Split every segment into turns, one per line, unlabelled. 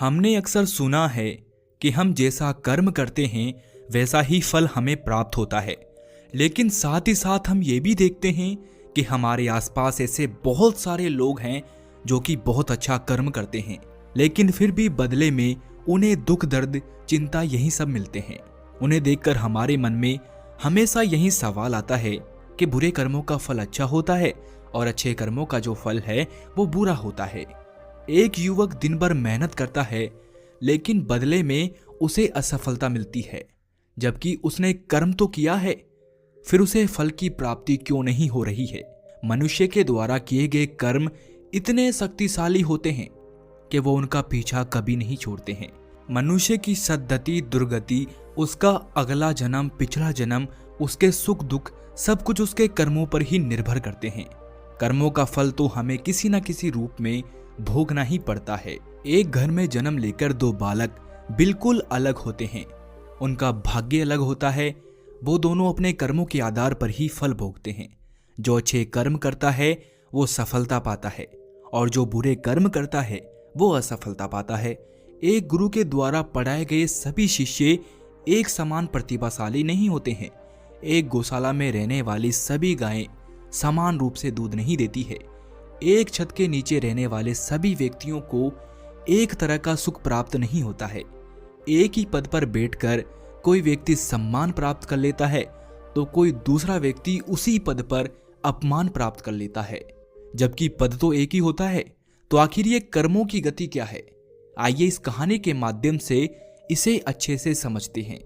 हमने अक्सर सुना है कि हम जैसा कर्म करते हैं वैसा ही फल हमें प्राप्त होता है, लेकिन साथ ही साथ हम ये भी देखते हैं कि हमारे आसपास ऐसे बहुत सारे लोग हैं जो कि बहुत अच्छा कर्म करते हैं, लेकिन फिर भी बदले में उन्हें दुख दर्द चिंता यही सब मिलते हैं। उन्हें देखकर हमारे मन में हमेशा यही सवाल आता है कि बुरे कर्मों का फल अच्छा होता है और अच्छे कर्मों का जो फल है वो बुरा होता है। एक युवक दिन भर मेहनत करता है लेकिन बदले में उसे असफलता मिलती है, जबकि उसने कर्म तो किया है, फिर उसे फल की प्राप्ति क्यों नहीं हो रही है? मनुष्य के द्वारा किए गए कर्म इतने शक्तिशाली होते हैं कि वो उनका पीछा कभी नहीं छोड़ते हैं। मनुष्य की सद्गति दुर्गति, उसका अगला जन्म पिछला जन्म, उसके सुख दुख सब कुछ उसके कर्मों पर ही निर्भर करते हैं। कर्मों का फल तो हमें किसी न किसी रूप में भोगना ही पड़ता है। एक घर में जन्म लेकर दो बालक बिल्कुल अलग होते हैं, उनका भाग्य अलग होता है। वो दोनों अपने कर्मों के आधार पर ही फल भोगते हैं। जो अच्छे कर्म करता है वो सफलता पाता है और जो बुरे कर्म करता है वो असफलता पाता है। एक गुरु के द्वारा पढ़ाए गए सभी शिष्य एक समान प्रतिभाशाली नहीं होते हैं। एक गौशाला में रहने वाली सभी गायें समान रूप से दूध नहीं देती है। एक छत के नीचे रहने वाले सभी व्यक्तियों को एक तरह का सुख प्राप्त नहीं होता है। एक ही पद पर बैठकर कोई व्यक्ति सम्मान प्राप्त कर लेता है तो कोई दूसरा व्यक्ति उसी पद पर अपमान प्राप्त कर लेता है, जबकि पद तो एक ही होता है। तो आखिर ये कर्मों की गति क्या है? आइए इस कहानी के माध्यम से इसे अच्छे से समझते हैं।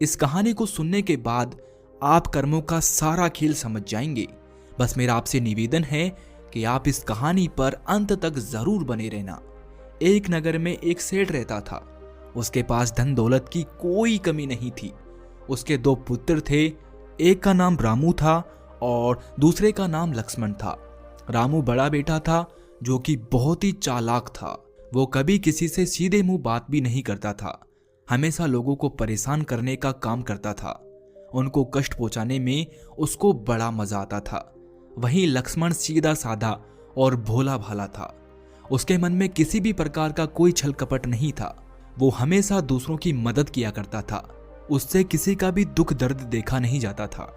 इस कहानी को सुनने के बाद आप कर्मों का सारा खेल समझ जाएंगे। बस मेरा आपसे निवेदन है कि आप इस कहानी पर अंत तक जरूर बने रहना। एक नगर में एक सेठ रहता था। उसके पास धन दौलत की कोई कमी नहीं थी। उसके दो पुत्र थे, एक का नाम रामू था और दूसरे का नाम लक्ष्मण था। रामू बड़ा बेटा था जो कि बहुत ही चालाक था। वो कभी किसी से सीधे मुंह बात भी नहीं करता था, हमेशा लोगों को परेशान करने का काम करता था। उनको कष्ट पहुंचाने में उसको बड़ा मजा आता था। वहीं लक्ष्मण सीधा साधा और भोला भाला था। उसके मन में किसी भी प्रकार का कोई छल कपट नहीं था। वो हमेशा दूसरों की मदद किया करता था। उससे किसी का भी दुख दर्द देखा नहीं जाता था।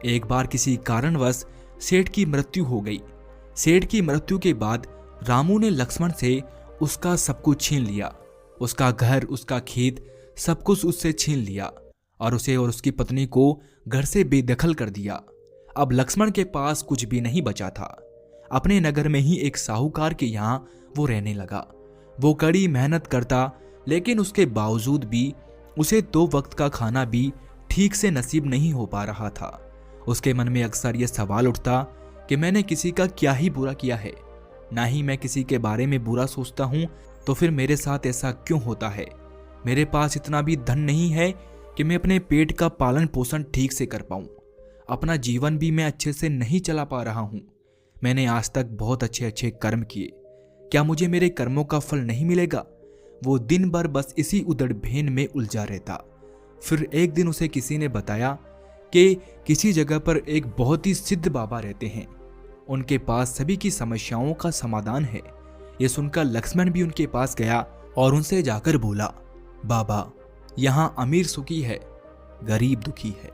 एक बार किसी कारणवश सेठ की मृत्यु हो गई। सेठ की मृत्यु के बाद रामू ने लक्ष्मण से उसका सब कुछ छीन लिया। उसका घर, उसका खेत, सब कुछ उससे छीन लिया और उसे और उसकी पत्नी को घर से बेदखल कर दिया। अब लक्ष्मण के पास कुछ भी नहीं बचा था। अपने नगर में ही एक साहूकार के यहाँ वो रहने लगा। वो कड़ी मेहनत करता, लेकिन उसके बावजूद भी उसे 2 वक्त का खाना भी ठीक से नसीब नहीं हो पा रहा था। उसके मन में अक्सर यह सवाल उठता कि मैंने किसी का क्या ही बुरा किया है, ना ही मैं किसी के बारे में बुरा सोचता हूँ, तो फिर मेरे साथ ऐसा क्यों होता है? मेरे पास इतना भी धन नहीं है कि मैं अपने पेट का पालन पोषण ठीक से कर पाऊँ। अपना जीवन भी मैं अच्छे से नहीं चला पा रहा हूँ। मैंने आज तक बहुत अच्छे अच्छे कर्म किए, क्या मुझे मेरे कर्मों का फल नहीं मिलेगा? वो दिन भर बस इसी उधड़-भेन में उलझा रहता। फिर एक दिन उसे किसी ने बताया कि किसी जगह पर एक बहुत ही सिद्ध बाबा रहते हैं। उनके पास सभी की समस्याओं का समाधान है। ये सुनकर लक्ष्मण भी उनके पास गया और उनसे जाकर बोला, बाबा, यहाँ अमीर सुखी है, गरीब दुखी है।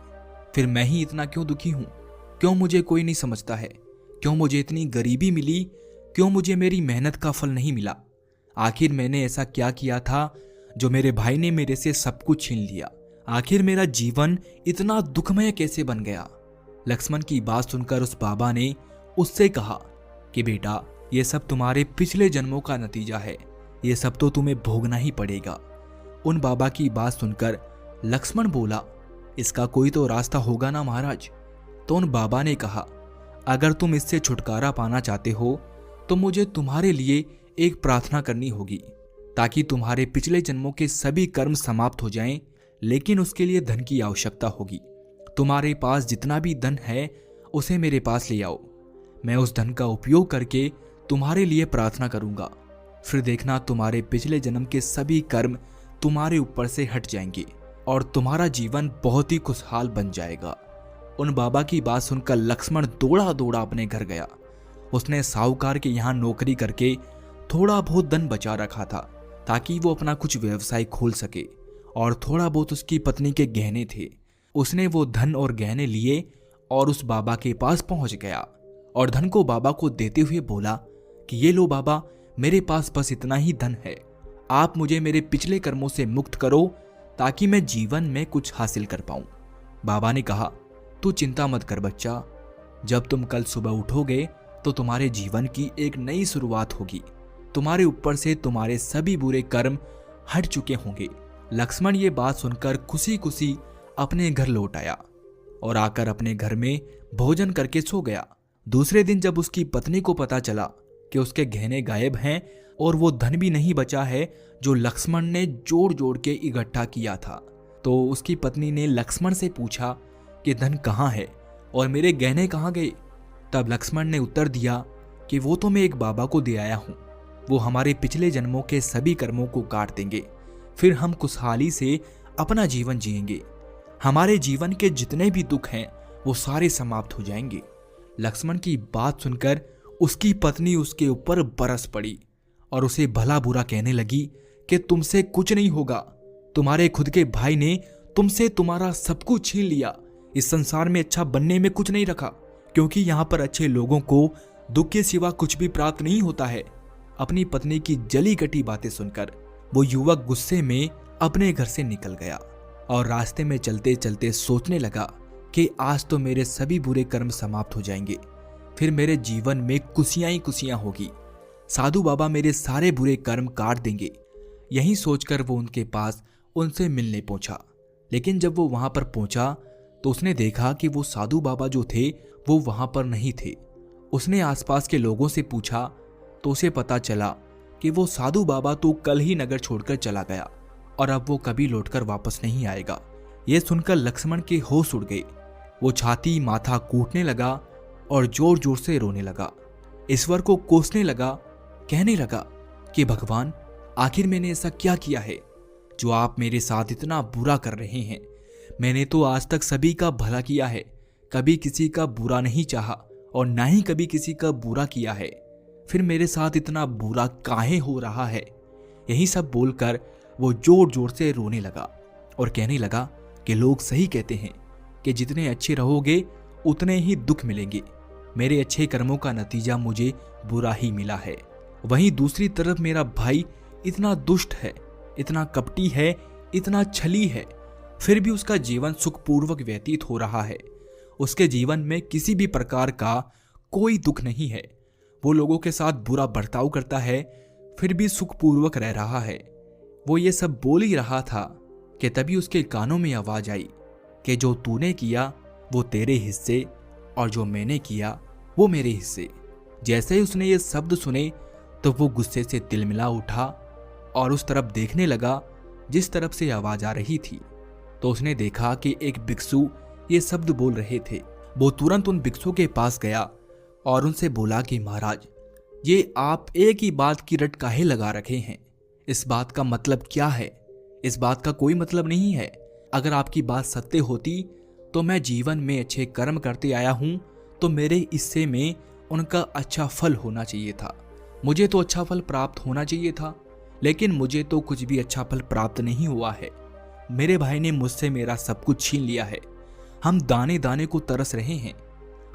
फिर मैं ही इतना क्यों दुखी हूँ? क्यों मुझे कोई नहीं समझता है? क्यों मुझे इतनी गरीबी मिली? क्यों मुझे मेरी मेहनत का फल नहीं मिला? आखिर मैंने ऐसा क्या किया था जो मेरे भाई ने मेरे से सब कुछ छीन लिया? आखिर मेरा जीवन इतना दुखमय कैसे बन गया? लक्ष्मण की बात सुनकर उस बाबा ने उससे कहा कि बेटा, ये सब तुम्हारे पिछले जन्मों का नतीजा है। ये सब तो तुम्हें भोगना ही पड़ेगा। उन बाबा की बात सुनकर लक्ष्मण बोला, इसका कोई तो रास्ता होगा ना महाराज? तो उन बाबा ने कहा, अगर तुम इससे छुटकारा पाना चाहते हो तो मुझे तुम्हारे लिए एक प्रार्थना करनी होगी, ताकि तुम्हारे पिछले जन्मों के सभी कर्म समाप्त हो जाएं, लेकिन उसके लिए धन की आवश्यकता होगी। तुम्हारे पास जितना भी धन है उसे मेरे पास ले आओ। मैं उस धन का उपयोग करके तुम्हारे लिए प्रार्थना करूंगा। फिर देखना तुम्हारे पिछले जन्म के सभी कर्म तुम्हारे ऊपर से हट जाएंगे और तुम्हारा जीवन बहुत ही खुशहाल बन जाएगा। उन बाबा की बात सुनकर लक्ष्मण दौड़ा दौड़ा अपने घर गया। उसने साहूकार के यहाँ नौकरी करके थोड़ा बहुत धन बचा रखा था ताकि वो अपना कुछ व्यवसाय खोल सके, और थोड़ा बहुत उसकी पत्नी के गहने थे। उसने वो धन और गहने लिए और उस बाबा के पास पहुंच गया और धन को बाबा को देते हुए बोला कि ये लो बाबा, मेरे पास बस इतना ही धन है, आप मुझे मेरे पिछले कर्मों से मुक्त करो ताकि मैं जीवन में कुछ हासिल कर पाऊं। बाबा ने कहा, तू चिंता मत कर बच्चा, जब तुम कल सुबह उठोगे तो तुम्हारे जीवन की एक नई शुरुआत होगी। तुम्हारे ऊपर से तुम्हारे सभी बुरे कर्म हट चुके होंगे। लक्ष्मण ये बात सुनकर खुशी खुशी अपने घर लौट आया और आकर अपने घर में भोजन करके सो गया। दूसरे दिन जब उसकी पत्नी को पता चला कि उसके गहने गायब हैं और वो धन भी नहीं बचा है जो लक्ष्मण ने जोड़ जोड़ के इकट्ठा किया था, तो उसकी पत्नी ने लक्ष्मण से पूछा कि धन कहाँ है और मेरे गहने कहाँ गए। तब लक्ष्मण ने उत्तर दिया कि वो तो मैं एक बाबा को दे आया हूँ, वो हमारे पिछले जन्मों के सभी कर्मों को काट देंगे, फिर हम खुशहाली से अपना जीवन जिएंगे। हमारे जीवन के जितने भी दुख हैं वो सारे समाप्त हो जाएंगे। लक्ष्मण की बात सुनकर उसकी पत्नी उसके ऊपर बरस पड़ी और उसे भला बुरा कहने लगी कि तुमसे कुछ नहीं होगा, तुम्हारे खुद के भाई ने तुमसे तुम्हारा सब कुछ छीन लिया। इस संसार में अच्छा बनने में कुछ नहीं रखा, क्योंकि यहाँ पर अच्छे लोगों को दुख के सिवा कुछ भी प्राप्त नहीं होता है। अपनी पत्नी की जली कटी बातें सुनकर वो युवक गुस्से में अपने घर से निकल गया और रास्ते में चलते चलते सोचने लगा कि आज तो मेरे सभी बुरे कर्म समाप्त हो जाएंगे, फिर मेरे जीवन में खुशियां ही खुशियां होगी। साधु बाबा मेरे सारे बुरे कर्म काट देंगे। यही सोचकर वो उनके पास उनसे मिलने पहुंचा। लेकिन जब वो वहां पर पहुंचा तो उसने देखा कि वो साधु बाबा जो थे वो वहां पर नहीं थे। उसने आसपास के लोगों से पूछा तो उसे पता चला कि वो साधु बाबा तो कल ही नगर छोड़कर चला गया और अब वो कभी लौटकर वापस नहीं आएगा। ये सुनकर लक्ष्मण के होश उड़ गए। वो छाती माथा कूटने लगा और जोर जोर से रोने लगा। ईश्वर को कोसने लगा, कहने लगा कि भगवान, आखिर मैंने ऐसा क्या किया है जो आप मेरे साथ इतना बुरा कर रहे हैं। मैंने तो आज तक सभी का भला किया है, कभी किसी का बुरा नहीं चाहा और ना ही कभी किसी का बुरा किया है, फिर मेरे साथ इतना बुरा काहे हो रहा है। यही सब बोलकर वो जोर जोर से रोने लगा और कहने लगा कि लोग सही कहते हैं कि जितने अच्छे रहोगे उतने ही दुख मिलेंगे। मेरे अच्छे कर्मों का नतीजा मुझे बुरा ही मिला है। वहीं दूसरी तरफ मेरा भाई इतना दुष्ट है, इतना कपटी है, इतना छली है, फिर भी उसका जीवन सुखपूर्वक व्यतीत हो रहा है। उसके जीवन में किसी भी प्रकार का कोई दुख नहीं है। वो लोगों के साथ बुरा बर्ताव करता है, फिर भी सुखपूर्वक रह रहा है। वो ये सब बोल ही रहा था कि तभी उसके कानों में आवाज आई कि जो तूने किया वो तेरे हिस्से और जो मैंने किया वो मेरे हिस्से। जैसे ही उसने ये शब्द सुने तो वो गुस्से से तिलमिला उठा और उस तरफ देखने लगा जिस तरफ से आवाज आ रही थी। तो उसने देखा कि एक भिक्षु ये शब्द बोल रहे थे। वो तुरंत उन भिक्षु के पास गया और उनसे बोला कि महाराज, ये आप एक ही बात की रट काहे लगा रखे हैं? इस बात का मतलब क्या है? इस बात का कोई मतलब नहीं है। अगर आपकी बात सत्य होती तो मैं जीवन में अच्छे कर्म करते आया हूं तो मेरे हिस्से में उनका अच्छा फल होना चाहिए था। मुझे तो अच्छा फल प्राप्त होना चाहिए था, लेकिन मुझे तो कुछ भी अच्छा फल प्राप्त नहीं हुआ है। मेरे भाई ने मुझसे मेरा सब कुछ छीन लिया है। हम दाने दाने को तरस रहे हैं।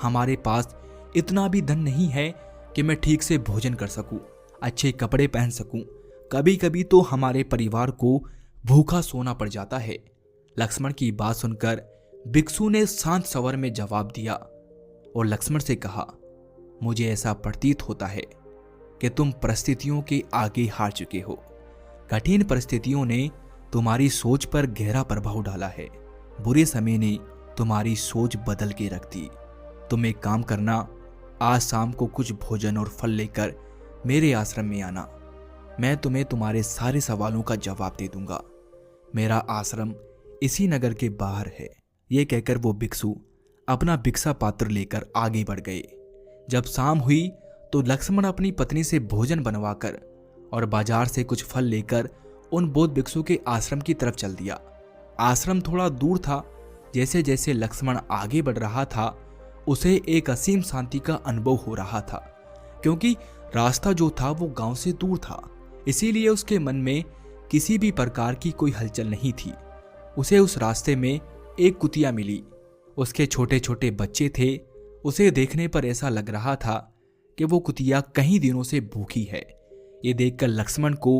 हमारे पास इतना भी धन नहीं है कि मैं ठीक से भोजन कर सकूं, अच्छे कपड़े पहन सकूं। कभी कभी तो हमारे परिवार को भूखा सोना पड़ जाता है। लक्ष्मण की बात सुनकर भिक्षु ने शांत स्वर में जवाब दिया और लक्ष्मण से कहा, मुझे ऐसा प्रतीत होता है कि तुम परिस्थितियों के आगे हार चुके हो। कठिन परिस्थितियों ने तुम्हारी सोच पर गहरा प्रभाव डाला है। बुरे समय ने तुम्हारी सोच बदल के रख दी। तुम एक काम करना, आज शाम को कुछ भोजन और फल लेकर मेरे आश्रम में आना। मैं तुम्हें तुम्हारे सारे सवालों का जवाब दे दूंगा। मेरा आश्रम इसी नगर के बाहर है। ये कहकर वो भिक्षु अपना भिक्षा पात्र लेकर आगे बढ़ गए। जब शाम हुई तो लक्ष्मण अपनी पत्नी से भोजन बनवाकर और बाजार से कुछ फल लेकर उन बौद्ध भिक्षु के आश्रम की तरफ चल दिया। आश्रम थोड़ा दूर था। जैसे जैसे लक्ष्मण आगे बढ़ रहा था उसे एक असीम शांति का अनुभव हो रहा था, क्योंकि रास्ता जो था वो गांव से दूर था। इसीलिए उसके मन में किसी भी प्रकार की कोई हलचल नहीं थी। उसे उस रास्ते में एक कुतिया मिली। उसके छोटे छोटे बच्चे थे। उसे देखने पर ऐसा लग रहा था कि वो कुतिया कई दिनों से भूखी है। ये देखकर लक्ष्मण को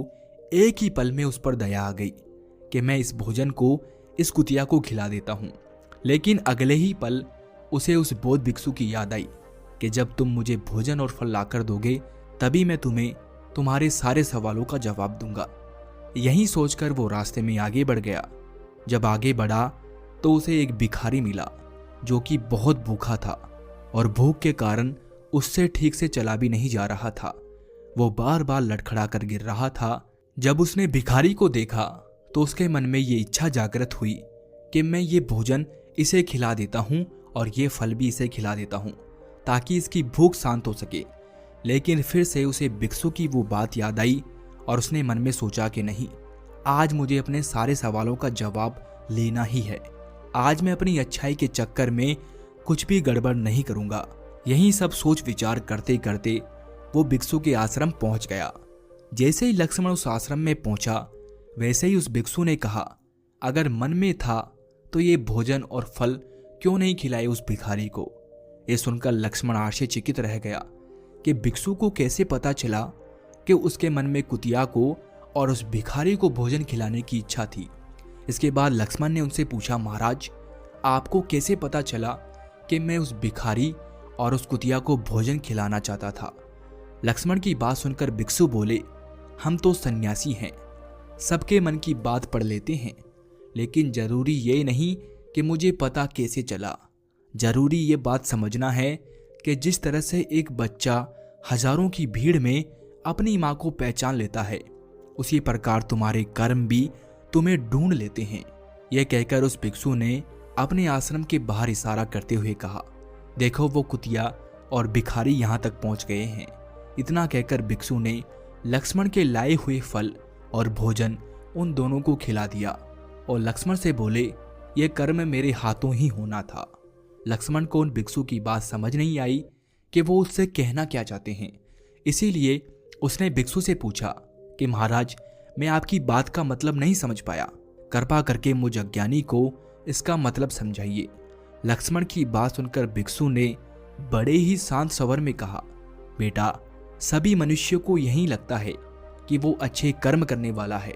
एक ही पल में उस पर दया आ गई कि मैं इस भोजन को इस कुतिया को खिला देता हूँ। लेकिन अगले ही पल उसे उस बौद्ध भिक्षु की याद आई कि जब तुम मुझे भोजन और फल लाकर दोगे तभी मैं तुम्हें तुम्हारे सारे सवालों का जवाब दूंगा। यही सोचकर वो रास्ते में आगे बढ़ गया। जब आगे बढ़ा तो उसे एक भिखारी मिला जो कि बहुत भूखा था और भूख के कारण उससे ठीक से चला भी नहीं जा रहा था। वो बार बार लड़खड़ा कर गिर रहा था। जब उसने भिखारी को देखा तो उसके मन में ये इच्छा जागृत हुई कि मैं ये भोजन इसे खिला देता हूँ और ये फल भी इसे खिला देता हूँ ताकि इसकी भूख शांत हो सके। लेकिन फिर से उसे भिक्षु की वो बात याद आई और उसने मन में सोचा कि नहीं, आज मुझे अपने सारे सवालों का जवाब लेना ही है। आज मैं अपनी अच्छाई के चक्कर में कुछ भी गड़बड़ नहीं करूंगा। यही सब सोच विचार करते करते वो भिक्षु के आश्रम पहुंच गया। जैसे ही लक्ष्मण उस आश्रम में पहुंचा वैसे ही उस भिक्षु ने कहा, अगर मन में था तो ये भोजन और फल क्यों नहीं खिलाए उस भिखारी को। ये सुनकर लक्ष्मण आश्चर्यचकित रह गया कि भिक्षु को कैसे पता चला कि उसके मन में कुतिया को और उस भिखारी को भोजन खिलाने की इच्छा थी। इसके बाद लक्ष्मण ने उनसे पूछा, महाराज आपको कैसे पता चला कि मैं उस भिखारी और उस कुतिया को भोजन खिलाना चाहता था। लक्ष्मण की बात सुनकर भिक्षु बोले, हम तो सन्यासी हैं, सबके मन की बात पढ़ लेते हैं, लेकिन जरूरी ये नहीं कि मुझे पता कैसे चला। जरूरी ये बात समझना है कि जिस तरह से एक बच्चा हजारों की भीड़ में अपनी माँ को पहचान लेता है, उसी प्रकार तुम्हारे कर्म भी तुम्हें ढूंढ लेते हैं। यह कहकर उस भिक्षु ने अपने आश्रम के बाहर इशारा करते हुए कहा, देखो वो कुतिया और भिखारी यहाँ तक पहुँच गए हैं। इतना कहकर भिक्षु ने लक्ष्मण के लाए हुए फल और भोजन उन दोनों को खिला दिया और लक्ष्मण से बोले, ये कर्म मेरे हाथों ही होना था। लक्ष्मण को उन भिक्षु की बात समझ नहीं आई कि वो उससे कहना क्या चाहते हैं। इसीलिए उसने भिक्षु से पूछा कि महाराज मैं आपकी बात का मतलब नहीं समझ पाया, कृपा करके मुझ अज्ञानी को इसका मतलब समझाइए। लक्ष्मण की बात सुनकर भिक्षु ने बड़े ही शांत स्वर में कहा, बेटा सभी मनुष्यों को यही लगता है कि वो अच्छे कर्म करने वाला है,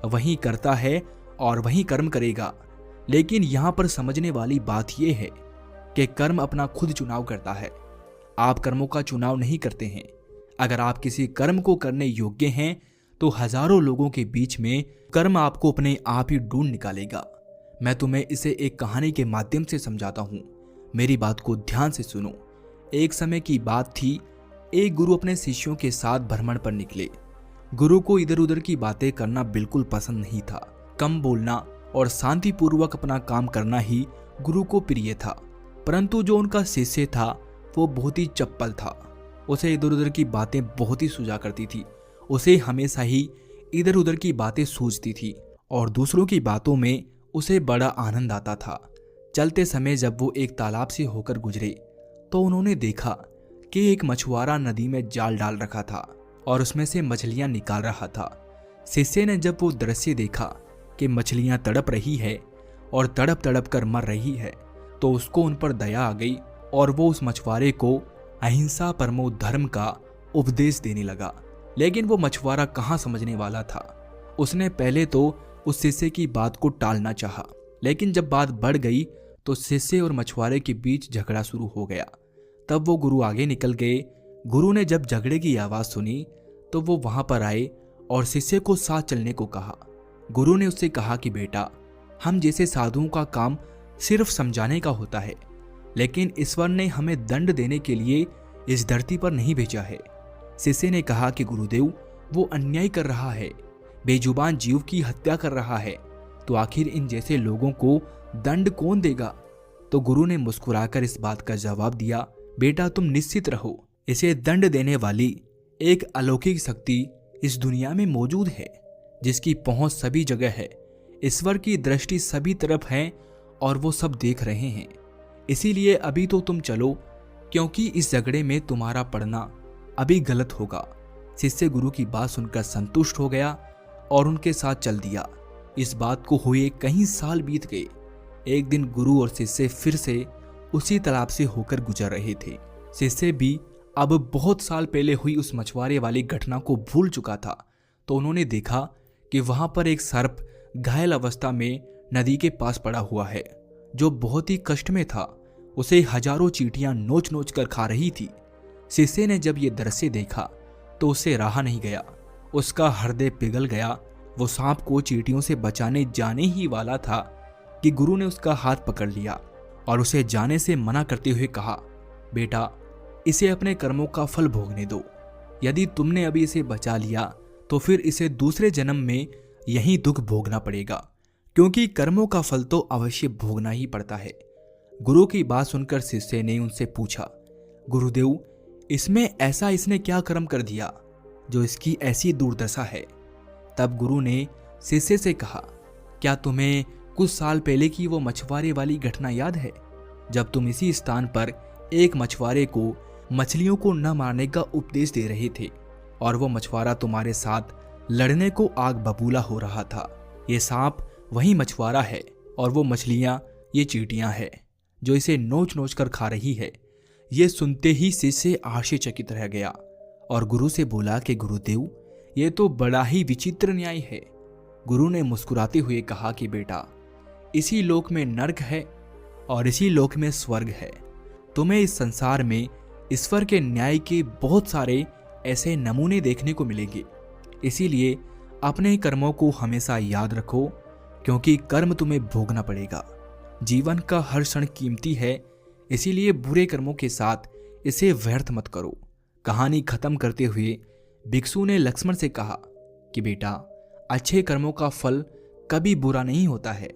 वही करता है और वही कर्म करेगा। लेकिन यहाँ पर समझने वाली बात यह है कि कर्म अपना खुद चुनाव करता है, आप कर्मों का चुनाव नहीं करते हैं। अगर आप किसी कर्म को करने योग्य हैं तो हजारों लोगों के बीच में कर्म आपको अपने आप ही ढूंढ निकालेगा। मैं तुम्हें इसे एक कहानी के माध्यम से समझाता हूँ, मेरी बात को ध्यान से सुनो। एक समय की बात थी, एक गुरु अपने शिष्यों के साथ भ्रमण पर निकले। गुरु को इधर उधर की बातें करना बिल्कुल पसंद नहीं था। कम बोलना और शांतिपूर्वक अपना काम करना ही गुरु को प्रिय था। परंतु जो उनका शिष्य था वो बहुत ही चप्पल था। उसे इधर उधर की बातें बहुत ही सूझा करती थी। उसे हमेशा ही इधर उधर की बातें सूझती थी और दूसरों की बातों में उसे बड़ा आनंद आता था। चलते समय जब वो एक तालाब से होकर गुजरे तो उन्होंने देखा कि एक मछुआरा नदी में जाल डाल रखा था और उसमें से मछलियां निकाल रहा था। शिष्य ने जब वो दृश्य देखा कि मछलियां तड़प रही है और तड़प तड़प कर मर रही है तो उसको उन पर दया आ गई और वो उस मछुआरे को अहिंसा परमो धर्म का उपदेश देने लगा। लेकिन वो मछुआरा कहाँ समझने वाला था। उसने पहले तो उस शिष्य की बात को टालना चाहा, लेकिन जब बात बढ़ गई तो शिष्य और मछुआरे के बीच झगड़ा शुरू हो गया। तब वो गुरु आगे निकल गए। गुरु ने जब झगड़े की आवाज सुनी तो वो वहां पर आए और शिष्य को साथ चलने को कहा। गुरु ने उससे कहा कि बेटा, हम जैसे साधुओं का काम सिर्फ समझाने का होता है, लेकिन ईश्वर ने हमें दंड देने के लिए इस धरती पर नहीं भेजा है। शिष्य ने कहा कि गुरुदेव, वो अन्याय कर रहा है, बेजुबान जीव की हत्या कर रहा है, तो आखिर इन जैसे लोगों को दंड कौन देगा। तो गुरु ने मुस्कुराकर इस बात का जवाब दिया, बेटा तुम निश्चित रहो, इसे दंड देने वाली एक अलौकिक शक्ति इस दुनिया में मौजूद है, जिसकी पहुंच सभी जगह है। ईश्वर की दृष्टि सभी तरफ है और वो सब देख रहे हैं। इसीलिए अभी तो तुम चलो, क्योंकि इस झगड़े में तुम्हारा पड़ना अभी गलत होगा। शिष्य गुरु की बात सुनकर संतुष्ट हो गया और उनके साथ चल दिया। इस बात को हुए कई साल बीत गए। एक दिन गुरु और शिष्य फिर से उसी तालाब से होकर गुजर रहे थे। शिष्य भी अब बहुत साल पहले हुई उस मछुआरे वाली घटना को भूल चुका था। तो उन्होंने देखा कि वहां पर एक सर्प घायल अवस्था में नदी के पास पड़ा हुआ है, जो बहुत ही कष्ट में था। उसे हजारों चींटियां नोच नोच कर खा रही थी। शिष्य ने जब ये दृश्य देखा तो उसे रहा नहीं गया, उसका हृदय पिघल गया। वो सांप को चींटियों से बचाने जाने ही वाला था कि गुरु ने उसका हाथ पकड़ लिया और उसे जाने से मना करते हुए कहा, बेटा, इसे अपने कर्मों का फल भोगने दो। यदि तुमने अभी इसे बचा लिया तो फिर इसे दूसरे जन्म में यही दुख भोगना पड़ेगा, क्योंकि कर्मों का फल तो अवश्य भोगना ही पड़ता है। गुरु की बात सुनकर शिष्य ने उनसे पूछा, गुरुदेव, इसमें ऐसा इसने क्या कर्म कर दिया जो इसकी ऐसी दुर्दशा है? तब गुरु ने शिष्य से कहा, क्या तुम्हें कुछ साल पहले की वो मछुआरे वाली घटना याद है, जब तुम इसी स्थान पर एक मछुआरे को मछलियों को न मारने का उपदेश दे रहे थे और वो मछुआरा तुम्हारे साथ लड़ने को आग बबूला हो रहा था? ये सांप वही मछुआरा है और वो मछलियां ये चींटियां हैं जो इसे नोच नोच कर खा रही है। ये सुनते ही शिष्य आश्चर्यचकित रह गया और गुरु से बोला कि गुरुदेव, ये तो बड़ा ही विचित्र न्याय है। गुरु ने मुस्कुराते हुए कहा कि बेटा, इसी लोक में नरक है और इसी लोक में स्वर्ग है। तुम्हें इस संसार में ईश्वर के न्याय के बहुत सारे ऐसे नमूने देखने को मिलेंगे। इसीलिए अपने कर्मों को हमेशा याद रखो, क्योंकि कर्म तुम्हें भोगना पड़ेगा। जीवन का हर क्षण कीमती है, इसीलिए बुरे कर्मों के साथ इसे व्यर्थ मत करो। कहानी खत्म करते हुए भिक्षु ने लक्ष्मण से कहा कि बेटा, अच्छे कर्मों का फल कभी बुरा नहीं होता है,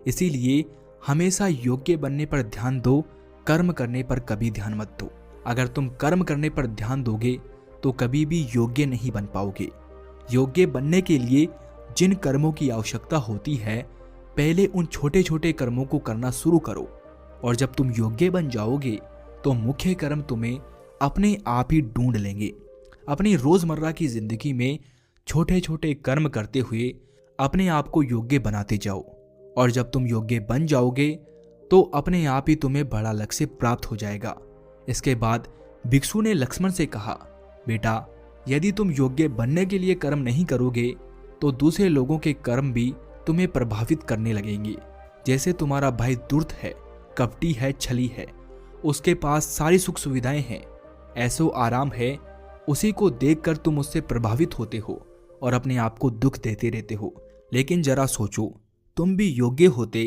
इसीलिए हमेशा योग्य बनने पर ध्यान दो, कर्म करने पर कभी ध्यान मत दो। अगर तुम कर्म करने पर ध्यान दोगे तो कभी भी योग्य नहीं बन पाओगे। योग्य बनने के लिए जिन कर्मों की आवश्यकता होती है, पहले उन छोटे छोटे कर्मों को करना शुरू करो, और जब तुम योग्य बन जाओगे तो मुख्य कर्म तुम्हें अपने आप ही ढूंढ लेंगे। अपनी रोजमर्रा की जिंदगी में छोटे छोटे कर्म करते हुए अपने आप को योग्य बनाते जाओ, और जब तुम योग्य बन जाओगे तो अपने आप ही तुम्हें बड़ा लक्ष्य प्राप्त हो जाएगा। इसके बाद भिक्षु ने लक्ष्मण से कहा, बेटा, यदि तुम योग्य बनने के लिए कर्म नहीं करोगे तो दूसरे लोगों के कर्म भी तुम्हें प्रभावित करने लगेंगे। जैसे तुम्हारा भाई दुष्ट है, कपटी है, छली है, उसके पास सारी सुख सुविधाएं हैं, ऐसो आराम है, उसी को देखकर तुम उससे प्रभावित होते हो और अपने आप को दुख देते रहते हो। लेकिन जरा सोचो, तुम भी योग्य होते,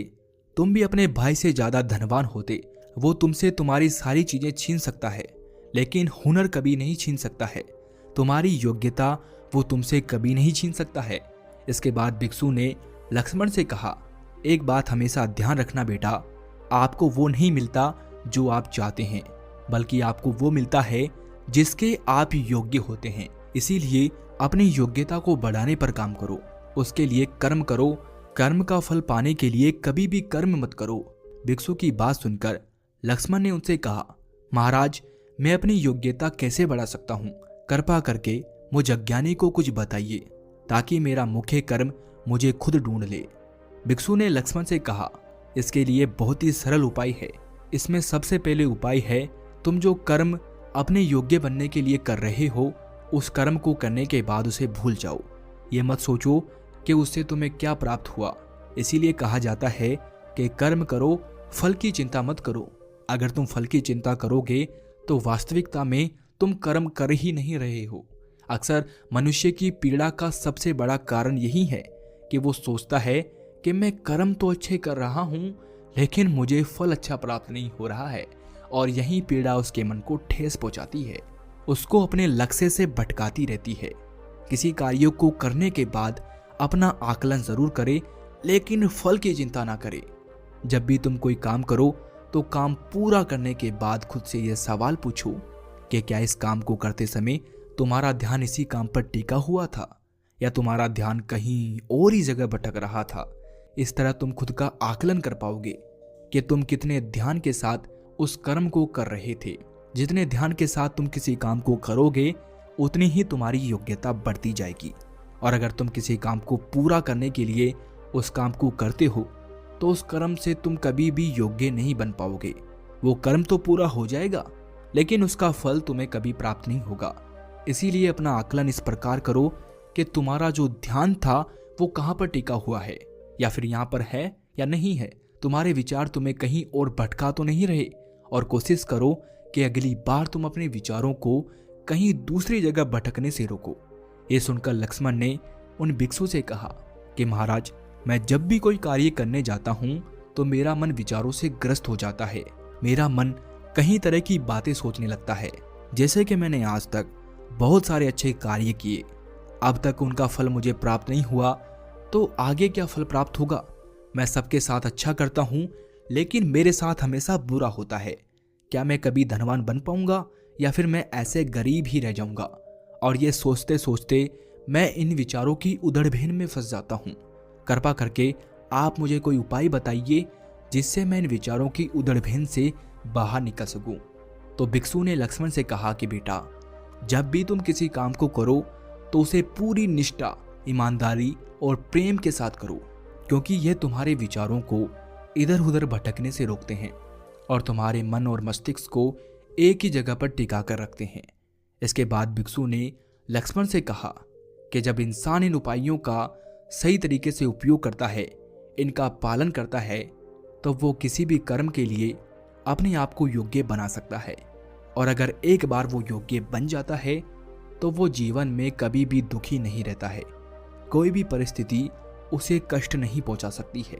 तुम भी अपने भाई से ज्यादा धनवान होते। वो तुमसे तुम्हारी सारी चीजें छीन सकता है, लेकिन हुनर कभी नहीं छीन सकता है। तुम्हारी योग्यता वो तुमसे कभी नहीं छीन सकता है। इसके बाद भिक्षु ने लक्ष्मण से कहा, एक बात हमेशा ध्यान रखना बेटा, आपको वो नहीं मिलता जो आप चाहते हैं, बल्कि आपको वो मिलता है जिसके आप योग्य होते हैं। इसीलिए अपनी योग्यता को बढ़ाने पर काम करो, उसके लिए कर्म करो। कर्म का फल पाने के लिए कभी भी कर्म मत करो। भिक्षु की बात सुनकर लक्ष्मण ने उनसे कहा, महाराज, मैं अपनी योग्यता कैसे बढ़ा सकता हूँ? कृपा करके मुझ अज्ञानी को कुछ बताइए, ताकि मेरा मुख्य कर्म मुझे खुद ढूंढ ले। भिक्षु ने लक्ष्मण से कहा, इसके लिए बहुत ही सरल उपाय है। इसमें सबसे पहले उपाय है, तुम जो कर्म अपने योग्य बनने के लिए कर रहे हो, उस कर्म को करने के बाद उसे भूल जाओ। ये मत सोचो कि उससे तुम्हें क्या प्राप्त हुआ। इसीलिए कहा जाता है कि कर्म करो, फल की चिंता मत करो। अगर तुम फल की चिंता करोगे तो वास्तविकता में तुम कर्म कर ही नहीं रहे हो। अक्सर मनुष्य की पीड़ा का सबसे बड़ा कारण यही है कि वो सोचता है कि मैं कर्म तो अच्छे कर रहा हूँ, लेकिन मुझे फल अच्छा प्राप्त नहीं हो रहा है, और यही पीड़ा उसके मन को ठेस पहुंचाती है, उसको अपने लक्ष्य से भटकाती रहती है। किसी कार्य को करने के बाद अपना आकलन जरूर करे, लेकिन फल की चिंता ना करे। जब भी तुम कोई काम करो तो काम पूरा करने के बाद खुद से यह सवाल पूछो कि क्या इस काम को करते समय तुम्हारा ध्यान इसी काम पर टिका हुआ था, या तुम्हारा ध्यान कहीं और ही जगह भटक रहा था। इस तरह तुम खुद का आकलन कर पाओगे कि तुम कितने ध्यान के साथ उस कर्म को कर रहे थे। जितने ध्यान के साथ तुम किसी काम को करोगे, उतनी ही तुम्हारी योग्यता बढ़ती जाएगी। और अगर तुम किसी काम को पूरा करने के लिए उस काम को करते हो तो उस कर्म से तुम कभी भी योग्य नहीं बन पाओगे। वो कर्म तो पूरा हो जाएगा लेकिन उसका फल तुम्हें कभी प्राप्त नहीं होगा। इसीलिए अपना आकलन इस प्रकार करो कि तुम्हारा जो ध्यान था वो कहाँ पर टिका हुआ है, या फिर यहाँ पर है या नहीं है। तुम्हारे विचार तुम्हें कहीं और भटका तो नहीं रहे। और कोशिश करो कि अगली बार तुम अपने विचारों को कहीं दूसरी जगह भटकने से रोको। ये सुनकर लक्ष्मण ने उन भिक्षु से कहा कि महाराज, मैं जब भी कोई कार्य करने जाता हूँ तो मेरा मन विचारों से ग्रस्त हो जाता है। मेरा मन कई तरह की बातें सोचने लगता है। जैसे कि मैंने आज तक बहुत सारे अच्छे कार्य किए, अब तक उनका फल मुझे प्राप्त नहीं हुआ, तो आगे क्या फल प्राप्त होगा। मैं सबके साथ अच्छा करता हूँ लेकिन मेरे साथ हमेशा बुरा होता है। क्या मैं कभी धनवान बन पाऊंगा या फिर मैं ऐसे गरीब ही रह जाऊंगा। और ये सोचते सोचते मैं इन विचारों की उधड़बेन में फंस जाता हूँ। कृपा करके आप मुझे कोई उपाय बताइए जिससे मैं इन विचारों की उधड़बेन से बाहर निकल सकूं। तो भिक्षु ने लक्ष्मण से कहा कि बेटा, जब भी तुम किसी काम को करो तो उसे पूरी निष्ठा, ईमानदारी और प्रेम के साथ करो, क्योंकि यह तुम्हारे विचारों को इधर उधर भटकने से रोकते हैं और तुम्हारे मन और मस्तिष्क को एक ही जगह पर टिका कर रखते हैं। इसके बाद भिक्षु ने लक्ष्मण से कहा कि जब इंसान इन उपायों का सही तरीके से उपयोग करता है, इनका पालन करता है, तो वो किसी भी कर्म के लिए अपने आप को योग्य बना सकता है। और अगर एक बार वो योग्य बन जाता है तो वो जीवन में कभी भी दुखी नहीं रहता है। कोई भी परिस्थिति उसे कष्ट नहीं पहुंचा सकती है।